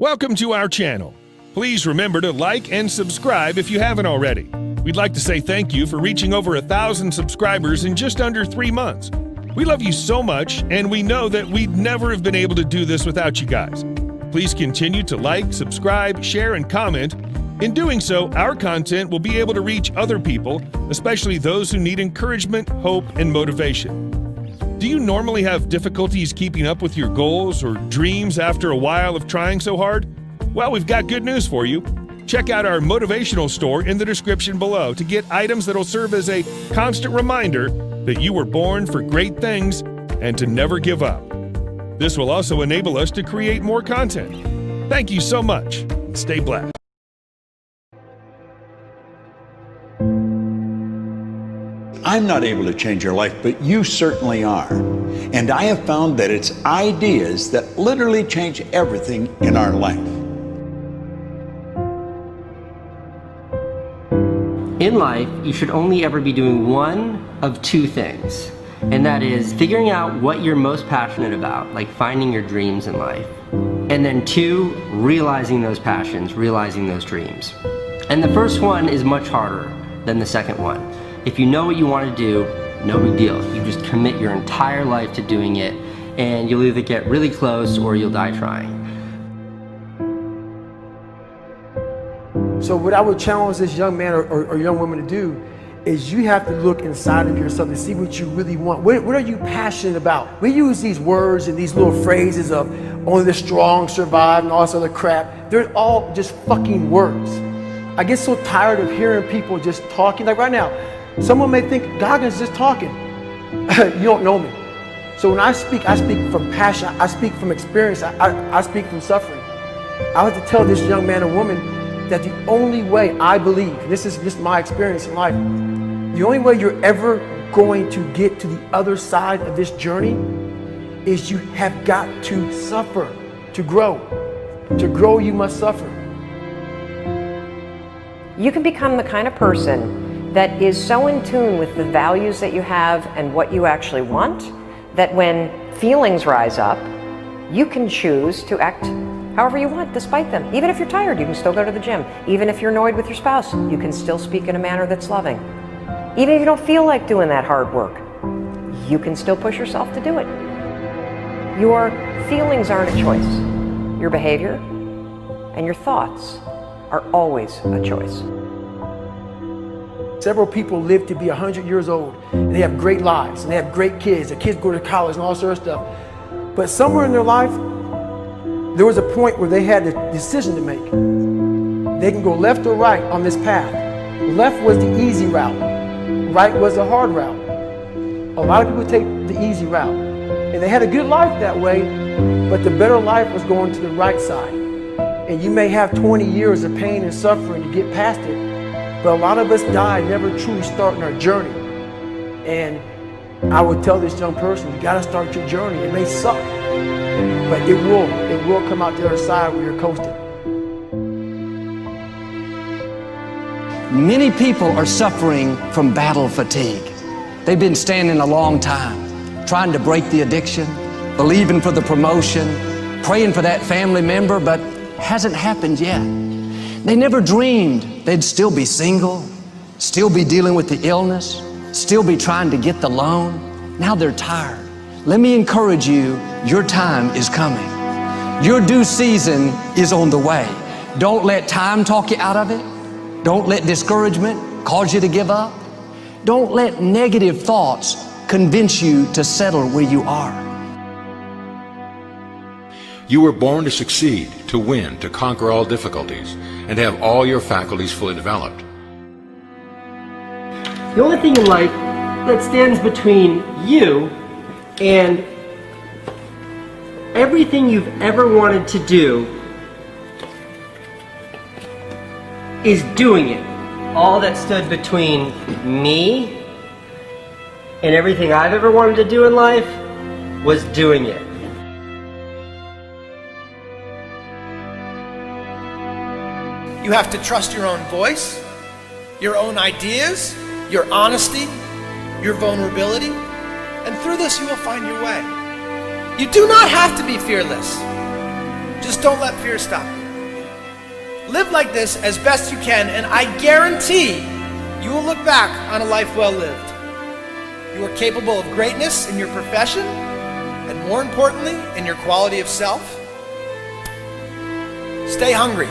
Welcome to our channel. Please remember to like and subscribe if you haven't already. We'd like to say thank you for reaching over 1,000 subscribers in just under 3 months. We love you so much, and we know that we'd never have been able to do this without you guys. Please continue to like, subscribe, share, and comment. In doing so, our content will be able to reach other people, especially those who need encouragement, hope, and motivation. Do you normally have difficulties keeping up with your goals or dreams after a while of trying so hard? Well, we've got good news for you. Check out our motivational store in the description below to get items that'll serve as a constant reminder that you were born for great things and to never give up. This will also enable us to create more content. Thank you so much. Stay blessed. I'm not able to change your life, but you certainly are. And I have found that it's ideas that literally change everything in our life. In life, you should only ever be doing one of two things, and that is figuring out what you're most passionate about, like finding your dreams in life. And then two, realizing those passions, realizing those dreams. And the first one is much harder than the second one. If you know what you want to do, no big deal. You just commit your entire life to doing it, and you'll either get really close or you'll die trying. So what I would challenge this young man or young woman to do is you have to look inside of yourself and see what you really want. What are you passionate about? We use these words and these little phrases of only the strong survive and all this other crap. They're all just fucking words. I get so tired of hearing people just talking. Like right now, someone may think Goggins is just talking. You don't know me. So when I speak from passion. I speak from experience. I speak from suffering. I have to tell this young man or woman that the only way I believe, and this is just my experience in life, the only way you're ever going to get to the other side of this journey is you have got to suffer to grow. To grow, you must suffer. You can become the kind of person that is so in tune with the values that you have and what you actually want, that when feelings rise up, you can choose to act however you want despite them. Even if you're tired, you can still go to the gym. Even if you're annoyed with your spouse, you can still speak in a manner that's loving. Even if you don't feel like doing that hard work, you can still push yourself to do it. Your feelings aren't a choice. Your behavior and your thoughts are always a choice. Several people live to be 100 years old, and they have great lives, and they have great kids. Their kids go to college and all sorts of stuff. But somewhere in their life, there was a point where they had a decision to make. They can go left or right on this path. Left was the easy route. Right was the hard route. A lot of people take the easy route. And they had a good life that way, but the better life was going to the right side. And you may have 20 years of pain and suffering to get past it, but a lot of us die never truly starting our journey. And I would tell this young person, you gotta start your journey. It may suck, but it will come out the other side where you're coasting. Many people are suffering from battle fatigue. They've been standing a long time, trying to break the addiction, believing for the promotion, praying for that family member, but hasn't happened yet. They never dreamed they'd still be single, still be dealing with the illness, still be trying to get the loan. Now they're tired. Let me encourage you, your time is coming. Your due season is on the way. Don't let time talk you out of it. Don't let discouragement cause you to give up. Don't let negative thoughts convince you to settle where you are. You were born to succeed, to win, to conquer all difficulties, and to have all your faculties fully developed. The only thing in life that stands between you and everything you've ever wanted to do is doing it. All that stood between me and everything I've ever wanted to do in life was doing it. You have to trust your own voice, your own ideas, your honesty, your vulnerability, and through this you will find your way. You do not have to be fearless. Just don't let fear stop you. Live like this as best you can, and I guarantee you will look back on a life well lived. You are capable of greatness in your profession, and more importantly, in your quality of self. Stay hungry.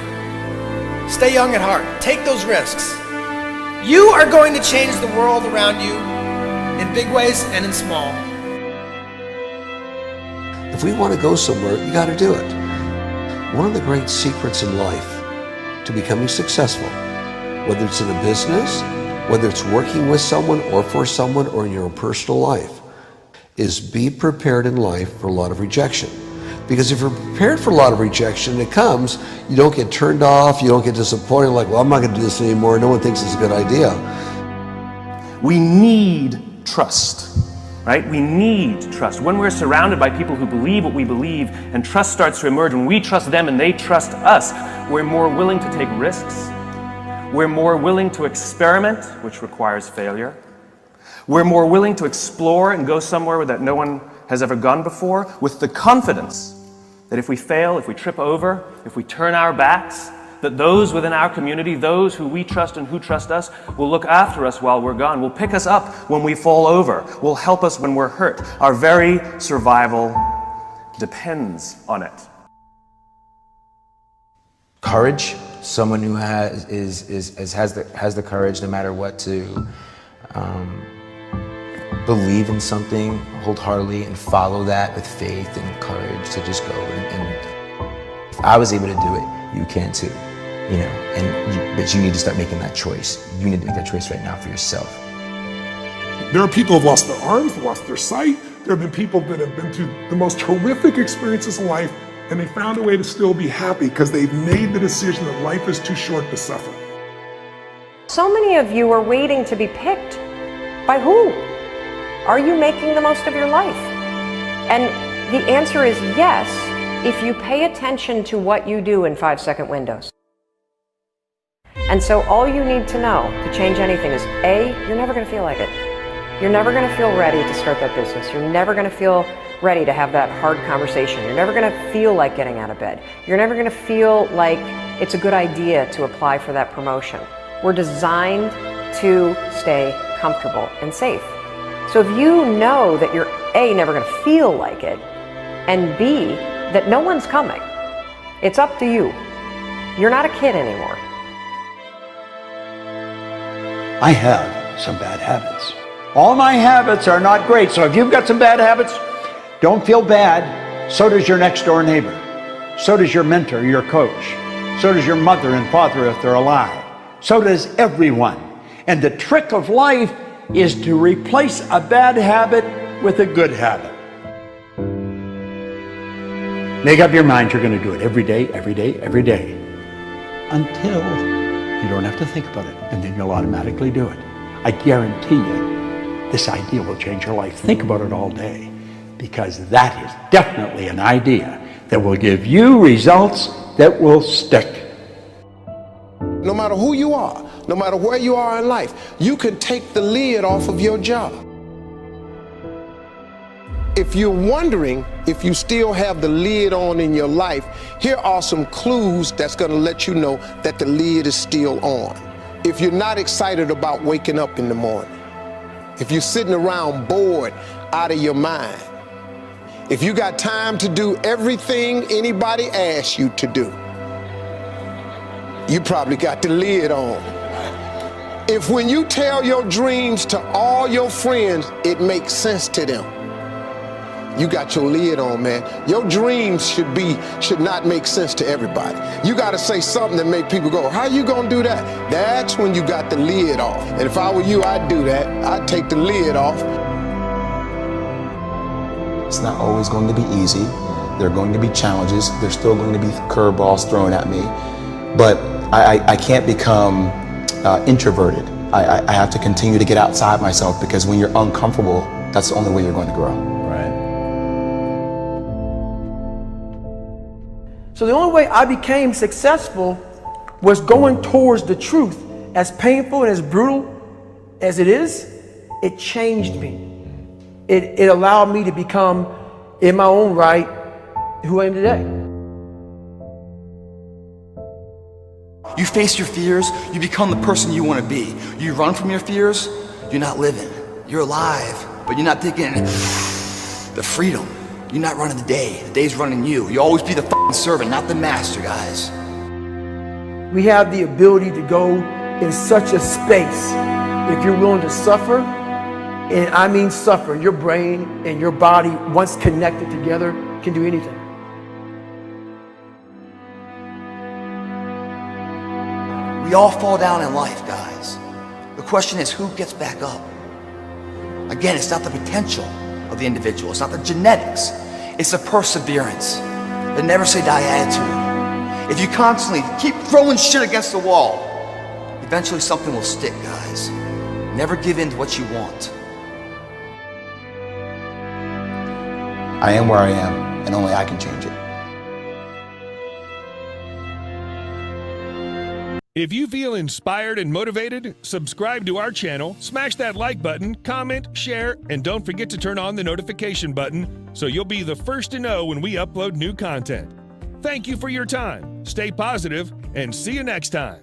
Stay young at heart. Take those risks. You are going to change the world around you in big ways and in small. If we want to go somewhere, you got to do it. One of the great secrets in life to becoming successful, whether it's in a business, whether it's working with someone or for someone or in your own personal life, is be prepared in life for a lot of rejection. Because if you're prepared for a lot of rejection, it comes, you don't get turned off, you don't get disappointed, like, well, I'm not going to do this anymore, no one thinks it's a good idea. We need trust, right? We need trust. When we're surrounded by people who believe what we believe and trust starts to emerge, when we trust them and they trust us, we're more willing to take risks. We're more willing to experiment, which requires failure. We're more willing to explore and go somewhere that no one has ever gone before, with the confidence that if we fail, if we trip over, if we turn our backs, that those within our community, those who we trust and who trust us, will look after us while we're gone, will pick us up when we fall over, will help us when we're hurt. Our very survival depends on it. Courage, someone who has the courage no matter what to believe in something wholeheartedly and follow that with faith and courage to just go. And if I was able to do it, you can too. You know, but you need to start making that choice. You need to make that choice right now for yourself. There are people who've lost their arms, lost their sight. There have been people that have been through the most horrific experiences in life, and they found a way to still be happy because they've made the decision that life is too short to suffer. So many of you are waiting to be picked. By who? Are you making the most of your life? And the answer is yes, if you pay attention to what you do in 5-second windows. And so all you need to know to change anything is A, you're never going to feel like it. You're never going to feel ready to start that business. You're never going to feel ready to have that hard conversation. You're never going to feel like getting out of bed. You're never going to feel like it's a good idea to apply for that promotion. We're designed to stay comfortable and safe. So if you know that you're A, never going to feel like it, and B, that no one's coming, it's up to you. You're not a kid anymore. I have some bad habits. All my habits are not great, so if you've got some bad habits, don't feel bad. So does your next door neighbor. So does your mentor, your coach. So does your mother and father if they're alive. So does everyone. And the trick of life is to replace a bad habit with a good habit. Make up your mind you're going to do it every day, every day, every day, until you don't have to think about it, and then you'll automatically do it. I guarantee you, this idea will change your life. Think about it all day, because that is definitely an idea that will give you results that will stick. No matter who you are, no matter where you are in life, you can take the lid off of your job. If you're wondering if you still have the lid on in your life, here are some clues that's going to let you know that the lid is still on. If you're not excited about waking up in the morning, if you're sitting around bored out of your mind, if you got time to do everything anybody asks you to do, you probably got the lid on. If when you tell your dreams to all your friends, it makes sense to them, you got your lid on, man. Your dreams should not make sense to everybody. You got to say something that make people go, how you gonna do that? That's when you got the lid off. And if I were you, I'd do that. I'd take the lid off. It's not always going to be easy. There are going to be challenges. There's still going to be curveballs thrown at me. But I can't become introverted. I have to continue to get outside myself, because when you're uncomfortable, that's the only way you're going to grow. So the only way I became successful was going towards the truth. As painful and as brutal as it is, it changed me. It allowed me to become, in my own right, who I am today. You face your fears, you become the person you want to be. You run from your fears, you're not living. You're alive, but you're not taking the freedom. You're not running the day. The day's running you. You always be the fucking servant, not the master, guys. We have the ability to go in such a space if you're willing to suffer, and I mean suffer. Your brain and your body, once connected together, can do anything. We all fall down in life, guys. The question is, who gets back up? Again, it's not the potential of the individual. It's not the genetics. It's the perseverance, the never say die attitude. If you constantly keep throwing shit against the wall, eventually something will stick, guys. Never give in to what you want. I am where I am, and only I can change it. If you feel inspired and motivated, subscribe to our channel, smash that like button, comment, share, and don't forget to turn on the notification button so you'll be the first to know when we upload new content. Thank you for your time, stay positive, and see you next time.